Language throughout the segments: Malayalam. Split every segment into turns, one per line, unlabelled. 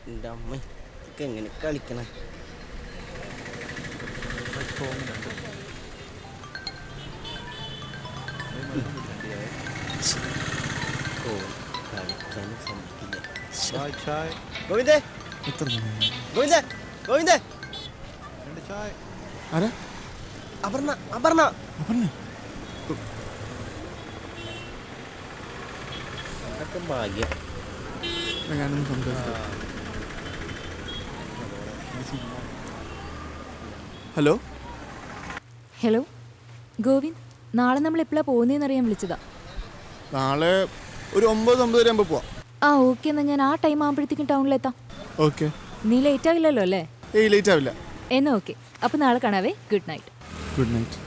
എൻ്റെ അമ്മ ഇതൊക്കെ എങ്ങനെ കളിക്കണേ? ഓ കളിക്കാനും സമ്മതിക്കില്ല. ഗോവിന്ദേ ഗോവിന്ദേ ഗോവിന്ദേ, അപർണ അപർണ അതൊക്കെ ഭാഗ്യം.
ഹലോ
ഹലോ ഗോവിന്ദ്, നാളെ നമ്മൾ എപ്പോഴാണ് പോകുന്നതെന്ന് അറിയാൻ വിളിച്ചതാ.
നാളെ ഒരു 9-9:30 ആകുമ്പോൾ പോവാം.
ആ ഓക്കെ, എന്നാൽ ഞാൻ ആ ടൈം ആകുമ്പോഴത്തേക്കും ടൗണിലെത്താം.
ഓക്കെ.
നീ ലേറ്റ് ആവില്ലല്ലോ അല്ലേ?
ഏയ് ലേറ്റ് ആവില്ല.
എന്നാ ഓക്കെ, അപ്പം നാളെ കാണാവേ. Good night.
Good night.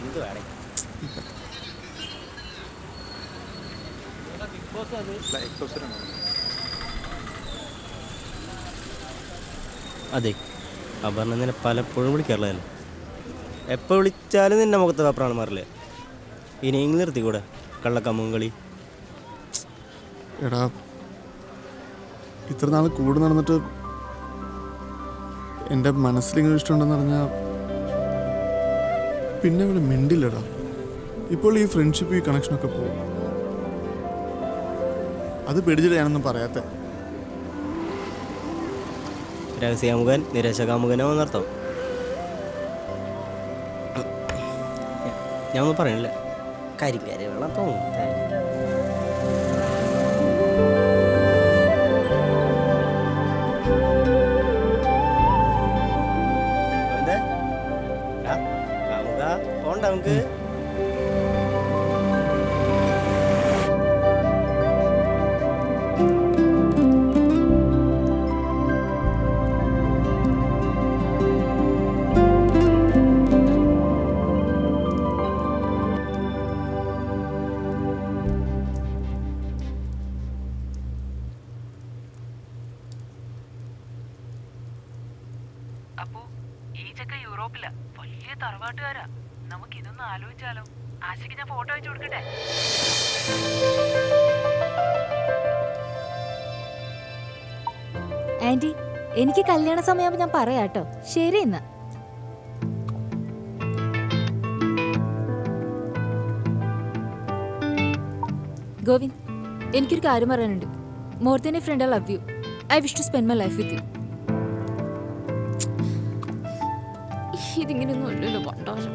എന്ത് വേണേ? അതെ, അപർണ നിന്നെ പലപ്പോഴും വിളിക്കാറില്ലല്ലോ. എപ്പോൾ വിളിച്ചാലും നിന്നെ മുഖത്ത് പേപ്പറാണ് മാറില്ലേ. ഇനിയെങ്കിലും നിർത്തിക്കൂടെ കള്ളക്കമ്മും കളി?
എടാ, ഇത്ര നാൾ കൂടെ നടന്നിട്ട് എൻ്റെ മനസ്സിലിങ്ങനെ ഇഷ്ടമുണ്ടെന്ന് പറഞ്ഞാൽ പിന്നെ ഇവിടെ മിണ്ടില്ലടാ. ഇപ്പോൾ ഈ ഫ്രണ്ട്ഷിപ്പ്, ഈ കണക്ഷനൊക്കെ പോകും. അത് പേടിച്ചിട്ട് ഞാനൊന്നും പറയാത്ത.
രഹസ്യകാമുകൻ നിരാശകാമുകനോ എന്നർത്ഥം. ഞാൻ ഒന്നും പറയണില്ല. കരിക്കാരി വേണം തോന്നും. പോണ്ട നമുക്ക്.
അപ്പോ ഈ ചെക്ക യൂറോപ്പിലാ, വലിയ തറവാട്ടുകാരാ. നമുക്ക് ഇതൊന്ന് ആലോചിച്ചാലോ? ആശയ്ക്ക് ഞാൻ ഫോട്ടോ അയച്ചു കൊടുക്കട്ടെ?
ആന്റി, എനിക്ക് കല്യാണ സമയമാകുമ്പോൾ ഞാൻ പറയാട്ടോ. ശരി എന്നാ. ഗോവിന്ദ്, എനിക്കൊരു കാര്യം പറയാനുണ്ട്. More than a friend, I love you. I wish to spend my life with you. ഇതിങ്ങനെയൊന്നും അല്ലല്ലോ പണ്ടാരം.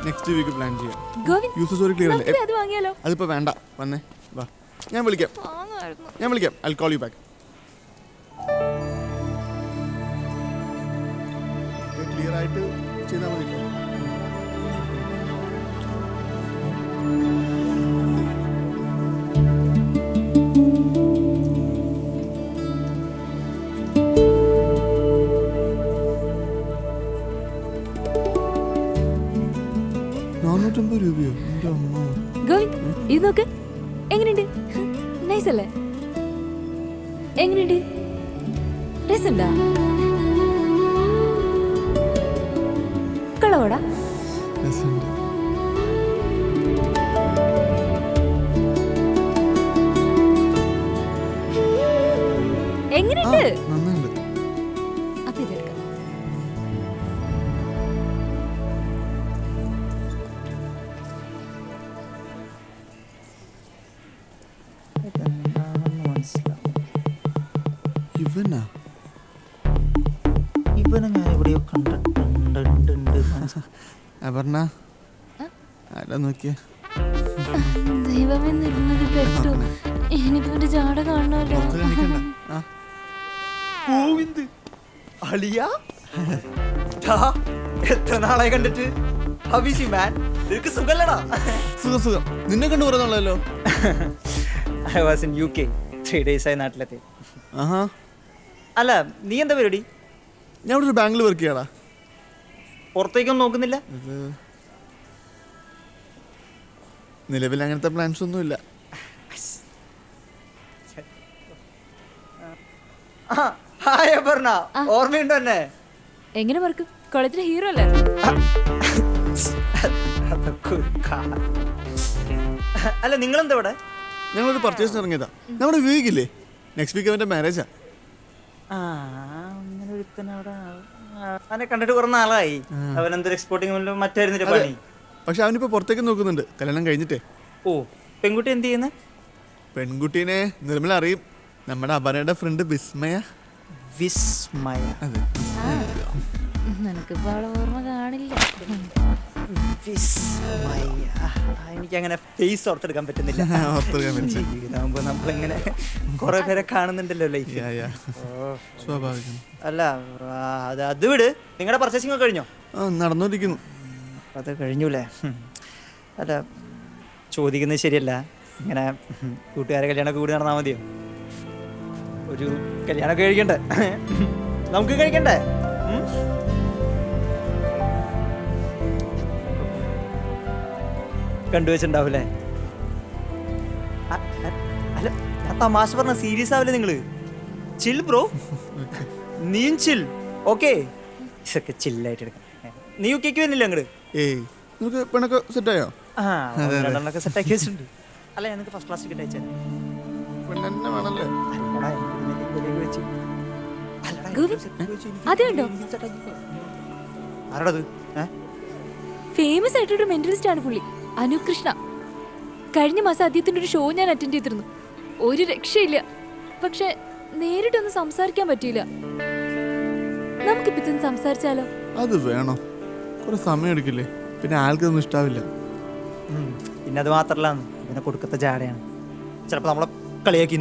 നെക്സ്റ്റ് വീക്ക് പ്ലാൻ ചെയ്യാം.
ഗോവിന്ദ്,
യൂസർ ക്ലിയർ അല്ലേ?
അത് വാങ്ങിയാലോ?
അതിപ്പോ വേണ്ട, വന്നേ വാ, ഞാൻ വിളിക്കാം. I call you back. Clear ആയിട്ട് ചെയ്താൽ മതി. രൂപയോ?
ഗോവിന്ദ്, ഇത് നോക്ക്. എങ്ങനെയുണ്ട്? നൈസ് അല്ലേ? എങ്ങനെയുണ്ട്? രസമുണ്ടാ? കളോ? രസമാടാ.
രസമുണ്ട്.
എങ്ങനെയുണ്ട്?
നന്നുണ്ട്.
അപ്പൊ ഇതെടുക്കാം.
ഇവനാ
ഇവനെ ഞാൻ എവിടെയോ കണ്ടിട്ടുണ്ട്.
അപർണ ആരാ നോക്കിയേ?
ദൈവമേ, നിർമ്മതി പെട്ടു. ഇനിയിപ്പോ എന്റെ ജാട കാണണമല്ലോ.
പുറത്ത് കാണിക്കണ്ട. ആ
ഗോവിന്ദ് അളിയ എത്ര നാളായി കണ്ടിട്ട്. ഹബീസി മാൻ, നിനക്ക് സുഖല്ലടാ?
സുഖം സുഖം. നിന്നെ കണ്ടു പറയുന്നുള്ളല്ലോ.
I was in UK 3 days ആയി നാട്ടിലെത്തി.
ആഹാ.
അല്ല, നീ എന്താ പരിപാടി?
ഞാൻ ഇവിടെ ഒരു ബാങ്കിൽ വർക്ക് ചെയ്യാടാ.
പുറത്തേക്കൊന്നും നോക്കുന്നില്ല?
ഇത് നിലവിൽ അങ്ങനത്തെ പ്ലാൻസ് ഒന്നുമില്ല.
ഹായ് അപർണ, ഓർമ്മയുണ്ടോ എന്നെ?
എങ്ങനെ മറക്കും? കോളേജിലെ ഹീറോ അല്ലേ?
അല്ല, നിങ്ങളെന്താ ഇവിടെ?
ഞങ്ങളൊരു പർച്ചേസിന് ഇറങ്ങിയതാ. നമ്മുടെ വീക്കില്ലേ, നെക്സ്റ്റ് വീക്ക് അവൻ്റെ മാരേജാ.
അങ്ങനെ ഒരുത്തനവിടെ അവനെ കണ്ടിട്ട് കുറെ നാളായി. അവൻ എന്തൊരു എക്സ്പോർട്ടിംഗ് മറ്റായിരുന്നില്ല പണി.
പക്ഷെ അവനിപ്പോ പുറത്തേക്ക് നോക്കുന്നുണ്ട്, കല്യാണം കഴിഞ്ഞിട്ടേ.
ഓ, പെൺകുട്ടി എന്ത് ചെയ്യുന്നത്?
പെൺകുട്ടീനെ നിർമ്മല അറിയും. നമ്മുടെ അപർണയുടെ ഫ്രണ്ട് വിസ്മയ.
വിസ്മയ.
അതെ.
നിനക്കിപ്പോ അവളെ ഓർമ്മ കാണില്ല.
വിസ്മയ. എനിക്കങ്ങനെ ഫേസ് ഓർത്തെടുക്കാൻ പറ്റുന്നില്ല.
ഓർത്തെടുക്കാൻ പറ്റില്ല.
ജീവിതമാകുമ്പോ നമ്മളിങ്ങനെ കുറെ പേരെ കാണുന്നുണ്ടല്ലോ ലൈഫ്.
സ്വാഭാവികം.
അല്ല, അത് വിട്. നിങ്ങളുടെ പർച്ചേസിംഗ് ഒക്കെ കഴിഞ്ഞോ?
നടന്നോണ്ടിരിക്കുന്നു.
അത് കഴിഞ്ഞൂലേ? അല്ല, ചോദിക്കുന്നത് ശരിയല്ല. ഇങ്ങനെ കൂട്ടുകാരെ കല്യാണമൊക്കെ കൂടി നടന്നാൽ മതിയോ? ഒരു കല്യാണമൊക്കെ കഴിക്കണ്ടേ? നമുക്ക് കഴിക്കണ്ടേ? കണ്ടുവച്ചിട്ടുണ്ടാവൂലേ? അല്ല, ഞാൻ തമാശ പറഞ്ഞ, സീരിയസ് ആവില്ലേ നിങ്ങള്? ചിൽ ബ്രോ, നീയും ചിൽ. ഓക്കെ, ഇതൊക്കെ ചില്ലായിട്ട് എടുക്കാം. നീ UK വരുന്നില്ല അങ്ങോട്ട്?
ഏയ്, നിനക്ക് പെണ്ണൊക്കെ സെറ്റായോ?
രണ്ടെണ്ണൊക്കെ സെറ്റാക്കി വെച്ചിട്ടുണ്ട്. അല്ല, എനിക്ക് ഫസ്റ്റ് ക്ലാസ് ടിക്കറ്റ് അയച്ചത്.
പെണ്ണെന്നെ വേണല്ലേ?
അതുണ്ടോ?
ആരാടത്?
ഫേമസ് ആയിട്ടൊരു മെന്റലിസ്റ്റ് ആണ് പുള്ളി, അനുകൃഷ്ണ. കഴിഞ്ഞ മാസം അദ്ദേഹത്തിന്റെ ഒരു ഷോ ഞാൻ അറ്റൻഡ് ചെയ്തിരുന്നു. ഒരു രക്ഷയില്ല. പക്ഷെ നേരിട്ടൊന്നും സംസാരിക്കാൻ പറ്റിയില്ല. നമുക്കിപ്പോ ഇതൊന്ന് സംസാരിച്ചാലോ?
അത് വേണോ? കുറെ സമയം എടുക്കില്ലേ? പിന്നെ ആൾക്കൊന്നും ഇഷ്ടാവില്ല.
പിന്നെ അത് മാത്രല്ല, ഇതിനെ കൊടുക്കത്തെ ജാടയാണ്. ചിലപ്പോ നമ്മളെ കളിയാക്കി.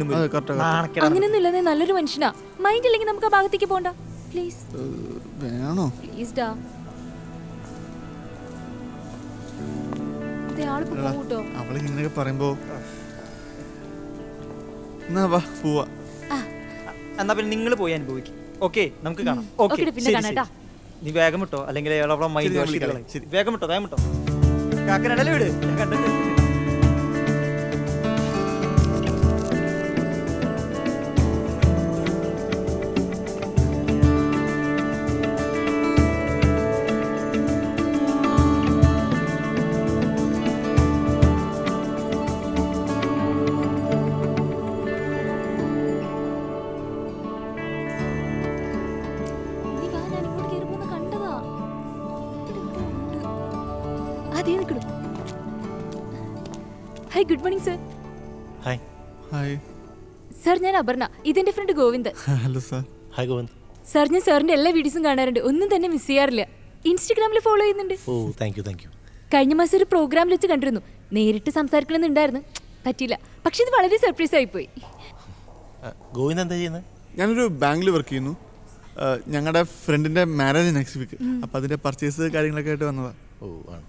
അങ്ങനെയൊന്നും ഇല്ലെന്നേ, നല്ലൊരു മനുഷ്യനാ. മൈൻഡ് ഇല്ലെങ്കിൽ നമുക്ക് ആ ഭാഗത്തേക്ക് പോണ്ട. പ്ലീസ്
വേണോ?
പ്ലീസ് ഡാ.
അവള് ഇങ്ങനെയൊക്കെ പറയുമ്പോ എന്നാ വാ പോവാ.
എന്നാ പിന്നെ നിങ്ങൾ പോയി അനുഭവിക്കും. ഓക്കെ, നമുക്ക് കാണാം.
ഓക്കെ, പിന്നെ കാണാം ട്ടാ.
നീ വേഗം വിട്ടോ, അല്ലെങ്കിൽ മൈൻഡ് വാഷ് ചെയ്തോളാം. വേഗം വിട്ടോ, വേഗം വിട്ടോ. കാക്കനടല്ലേ വീട്? ഞാൻ കണ്ടിട്ട്.
Hi, good morning sir.
Hi.
Hi
sir, ഞാൻ അപർണ. ഇതെന്റെ friend Govind.
Hello sir.
Hi Govind.
Sir, ഞാൻ സാറിന്റെ എല്ലാ വീഡിയോസും കാണാറുണ്ട്. ഒന്നും തന്നെ മിസ് ചെയ്യാറില്ല. ഇൻസ്റ്റാഗ്രാമിൽ ഫോളോ ചെയ്യുന്നുണ്ട്.
ഓ, താങ്ക് യു.
കഴിഞ്ഞ മാസം ഒരു പ്രോഗ്രാമിൽ വെച്ച് കണ്ടിരുന്നു. നേരിട്ട് സംസാരിക്കണമെന്നുണ്ടായിരുന്നു, പറ്റിയില്ല. പക്ഷെ ഇത് വളരെ സർപ്രൈസ് ആയിപ്പോയി.
ഗോവിന്ദ് എന്താ ചെയ്യുന്നത്?
ഞാനൊരു ബാങ്കിൽ വർക്ക് ചെയ്യുന്നു. ഞങ്ങളുടെ ഫ്രണ്ടിന്റെ മാരേജ് നെക്സ്റ്റ് വീക്ക്. അപ്പൊ അതിന്റെ പർച്ചേസ് കാര്യങ്ങളൊക്കെ ആയിട്ട് വന്നതാ.
ഓ, ആണ്.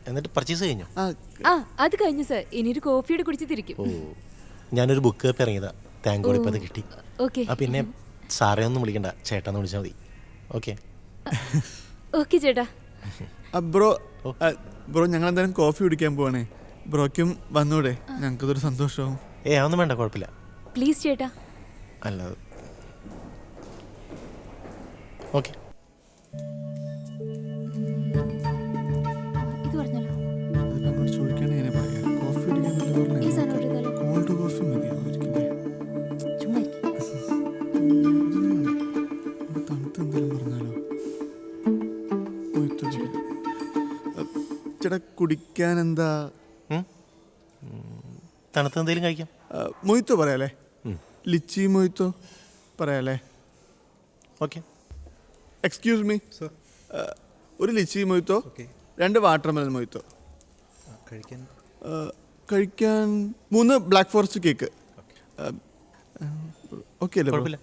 എന്നിട്ട് പർച്ചേസ് കഴിഞ്ഞോ?
അത് കഴിഞ്ഞു സർ. ഇനിയൊരു കോഫിയോട് കുടിച്ച് തിരിക്കും.
ഓ, ഞാനൊരു ബുക്ക് ഇറങ്ങിയതാ. താങ്ക് ഗോഡ് ഇപ്പം അത് കിട്ടി.
ഓക്കെ.
പിന്നെ സാറേ ഒന്നും വിളിക്കണ്ട, ചേട്ടാന്ന് വിളിച്ചാൽ മതി. ഓക്കെ
ഓക്കെ ചേട്ടാ.
ബ്രോ ഞങ്ങൾ എന്തായാലും കോഫി കുടിക്കാൻ പോവാണേ. ബ്രോയ്ക്കും വന്നൂടെ? ഞങ്ങൾക്കതൊരു സന്തോഷവും.
അതൊന്നും വേണ്ട, കുഴപ്പമില്ല.
പ്ലീസ് ചേട്ടാ.
അല്ല, ഓക്കെ.
ചേട്ടാ കുടിക്കാൻ എന്താ?
തണുത്ത എന്തെങ്കിലും കഴിക്കാം.
മൊയ്ത്തോ പറയാല്ലേ? ലിച്ചി മൊയ്ത്തോ പറയാല്ലേ?
ഓക്കെ.
എക്സ്ക്യൂസ് മീ, ഒരു ലിച്ചി മൊയ്ത്തോ, 2 വാട്ടർമെലൻ മൊയ്ത്തോ, കഴിക്കാൻ 3 ബ്ലാക്ക് ഫോറസ്റ്റ് കേക്ക്. ഓക്കെ അല്ലേ?
കുഴപ്പമില്ല.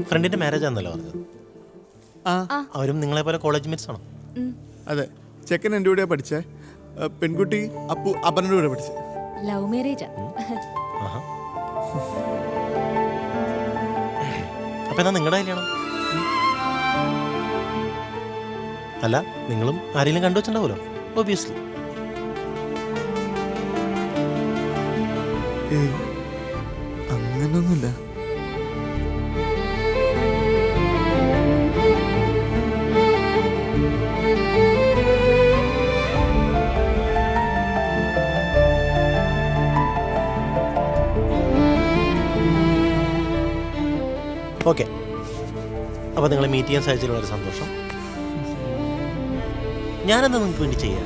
ഫ്രണ്ടിന്റെ മാരേജ് ആണെന്നല്ലോ പറഞ്ഞത്. അവരും നിങ്ങളെ പോലെ കോളേജ് മേറ്റ്സ് ആണോ?
അതെ, ചെക്കൻ എൻ്റെ കൂടെയാണ് പഠിച്ചേ. പെൺകുട്ടി അപർണയുടെ കൂടെ പഠിച്ചേ.
ലവ് മാരേജാ.
അപ്പൊ എന്നാ നിങ്ങളുടെ കല്യാണം? അല്ല, നിങ്ങളും ആരെങ്കിലും കണ്ടുവച്ചിട്ടുണ്ടാവുമല്ലോ ഒബിയസ്ലി.
അങ്ങനൊന്നുമില്ല.
ഓക്കെ, അപ്പോൾ നിങ്ങളെ മീറ്റ് ചെയ്യാൻ സാധിച്ചതിൽ വളരെ സന്തോഷം. ഞാനെന്താ നിങ്ങൾക്ക് വേണ്ടി ചെയ്യാം?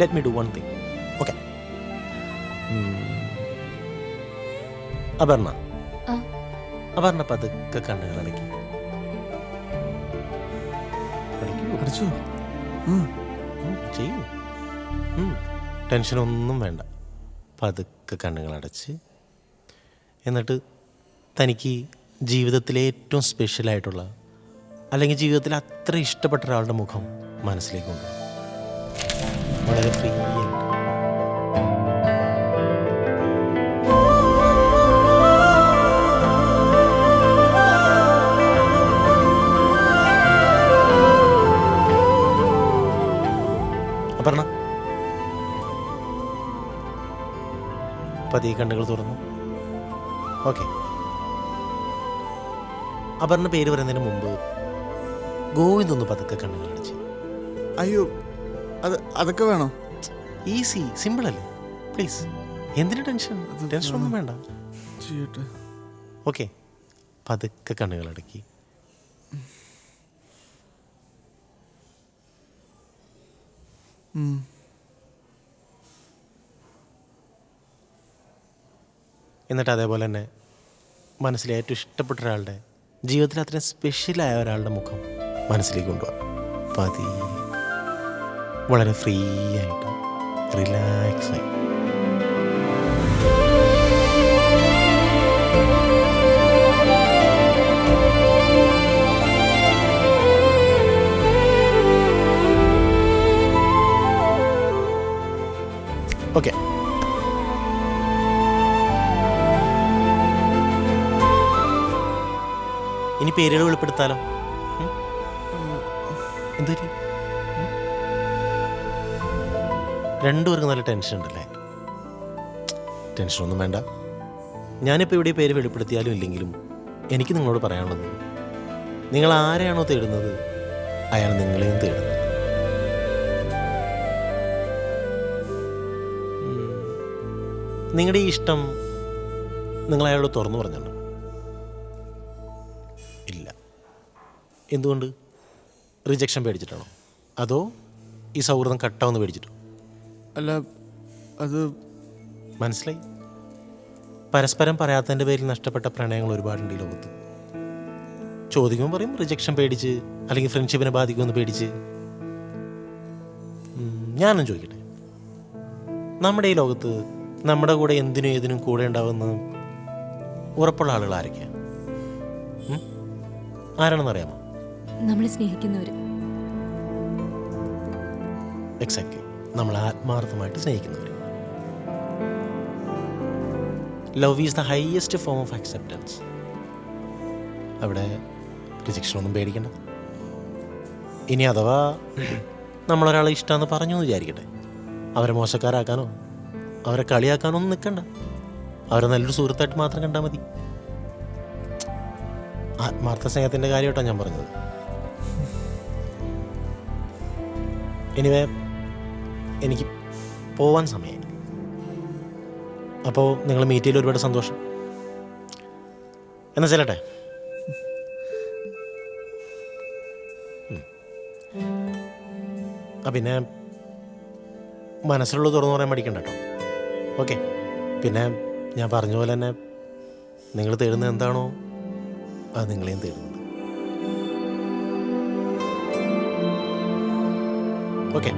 Let me do one thing. Okay, Aparna പതുക്കെ കണ്ണുകൾ അടയ്ക്കും.
അടച്ചോ?
ചെയ്യൂ. ടെൻഷനൊന്നും വേണ്ട. പതുക്കെ കണ്ണുകൾ അടച്ച്, എന്നിട്ട് തനിക്ക് ജീവിതത്തിലെ ഏറ്റവും സ്പെഷ്യലായിട്ടുള്ള, അല്ലെങ്കിൽ ജീവിതത്തിൽ അത്ര ഇഷ്ടപ്പെട്ട ഒരാളുടെ മുഖം മനസ്സിലേക്ക് കൊണ്ടുപോകും. വളരെ ഫ്രീ ആയിട്ട്. അപർണ പതിയെ കണ്ണുകൾ തുറന്നു. ഓക്കെ, അപർണ പേര് പറയുന്നതിന് മുമ്പ് ഗോവിന്ദൊന്ന് പതുക്കെ കണ്ണുകൾ അടച്ച്.
അയ്യോ, അതൊക്കെ വേണോ?
ഈസി, സിമ്പിൾ അല്ലേ? പ്ലീസ്, എന്തിനു ടെൻഷനൊന്നും വേണ്ട.
ചെയ്യട്ടെ.
ഓക്കെ, പതുക്കെ കണ്ണുകൾ അടക്കി. എന്നിട്ട് അതേപോലെ തന്നെ മനസ്സിലെ ഏറ്റവും ഇഷ്ടപ്പെട്ട ഒരാളുടെ, ജീവിതത്തിൽ അത്രയും സ്പെഷ്യലായ ഒരാളുടെ മുഖം മനസ്സിലേക്ക് കൊണ്ടുപോകാം. പതിയെ, വളരെ ഫ്രീ ആയിട്ട്, റിലാക്സ് ആയി. ഓക്കെ, ഇനി പേരുകൾ വെളിപ്പെടുത്താലോ? എന്തൊരു രണ്ടുപേർക്കും നല്ല ടെൻഷൻ ഉണ്ടല്ലേ? ടെൻഷനൊന്നും വേണ്ട. ഞാനിപ്പോൾ ഇവിടെ പേര് വെളിപ്പെടുത്തിയാലും ഇല്ലെങ്കിലും എനിക്ക് നിങ്ങളോട് പറയാനുള്ളത്, നിങ്ങൾ ആരെയാണോ തേടുന്നത് അയാൾ നിങ്ങളെയും തേടുന്നത്. നിങ്ങളുടെ ഈ ഇഷ്ടം നിങ്ങൾ അയാളോട് തുറന്നു പറഞ്ഞല്ലോ? ഇല്ല. എന്തുകൊണ്ട്? റിജക്ഷൻ പേടിച്ചിട്ടാണോ? അതോ ഈ സൗഹൃദം കട്ടാവെന്ന് പേടിച്ചിട്ടോ?
അല്ല, അത്
മനസ്സിലായി. പരസ്പരം പറയാത്തതിൻ്റെ പേരിൽ നഷ്ടപ്പെട്ട പ്രണയങ്ങൾ ഒരുപാടുണ്ട് ഈ ലോകത്ത്. ചോദിക്കുമ്പോൾ പറയും റിജക്ഷൻ പേടിച്ച്, അല്ലെങ്കിൽ ഫ്രണ്ട്ഷിപ്പിനെ ബാധിക്കുമെന്ന് പേടിച്ച്. ഞാനും ചോദിക്കട്ടെ, നമ്മുടെ ഈ ലോകത്ത് നമ്മുടെ കൂടെ എന്തിനും ഏതിനും കൂടെ ഉണ്ടാവുമെന്ന് ഉറപ്പുള്ള ആളുകൾ ആരൊക്കെയാണ്? ആരാണെന്ന് അറിയാമോ?
നമ്മളെ സ്നേഹിക്കുന്നവര്.
എക്സാക്ട്ലി, നമ്മൾ ആത്മാർത്ഥമായിട്ട് സ്നേഹിക്കുന്നവർ. Love is the highest form of acceptance. അവിടെ റിജക്ഷനൊന്നും പേടിക്കണ്ട. ഇനി അഥവാ നമ്മളൊരാളെ ഇഷ്ടമെന്ന് പറഞ്ഞു എന്ന് വിചാരിക്കട്ടെ, അവരെ മോശക്കാരാക്കാനോ അവരെ കളിയാക്കാനോ ഒന്നും നിൽക്കണ്ട. അവരെ നല്ലൊരു സുഹൃത്തായിട്ട് മാത്രം കണ്ടാൽ മതി. ആത്മാർത്ഥ സ്നേഹത്തിൻ്റെ കാര്യമായിട്ടാണ് ഞാൻ പറഞ്ഞത്. എനിവേ എനിക്ക് പോവാൻ സമയമായി. അപ്പോൾ നിങ്ങൾ മീറ്റ് ചെയ്തതിൽ ഒരുപാട് സന്തോഷം. എന്നാ ചെല്ലട്ടെ. പിന്നെ മനസ്സിലുള്ളത് തുറന്നു പറയാൻ പഠിക്കണ്ട കേട്ടോ. ഓക്കെ. പിന്നെ ഞാൻ പറഞ്ഞ പോലെ തന്നെ നിങ്ങൾ തേടുന്നത് എന്താണോ അത് നിങ്ങളെയും തേടുന്നുണ്ട്. ഓക്കെ.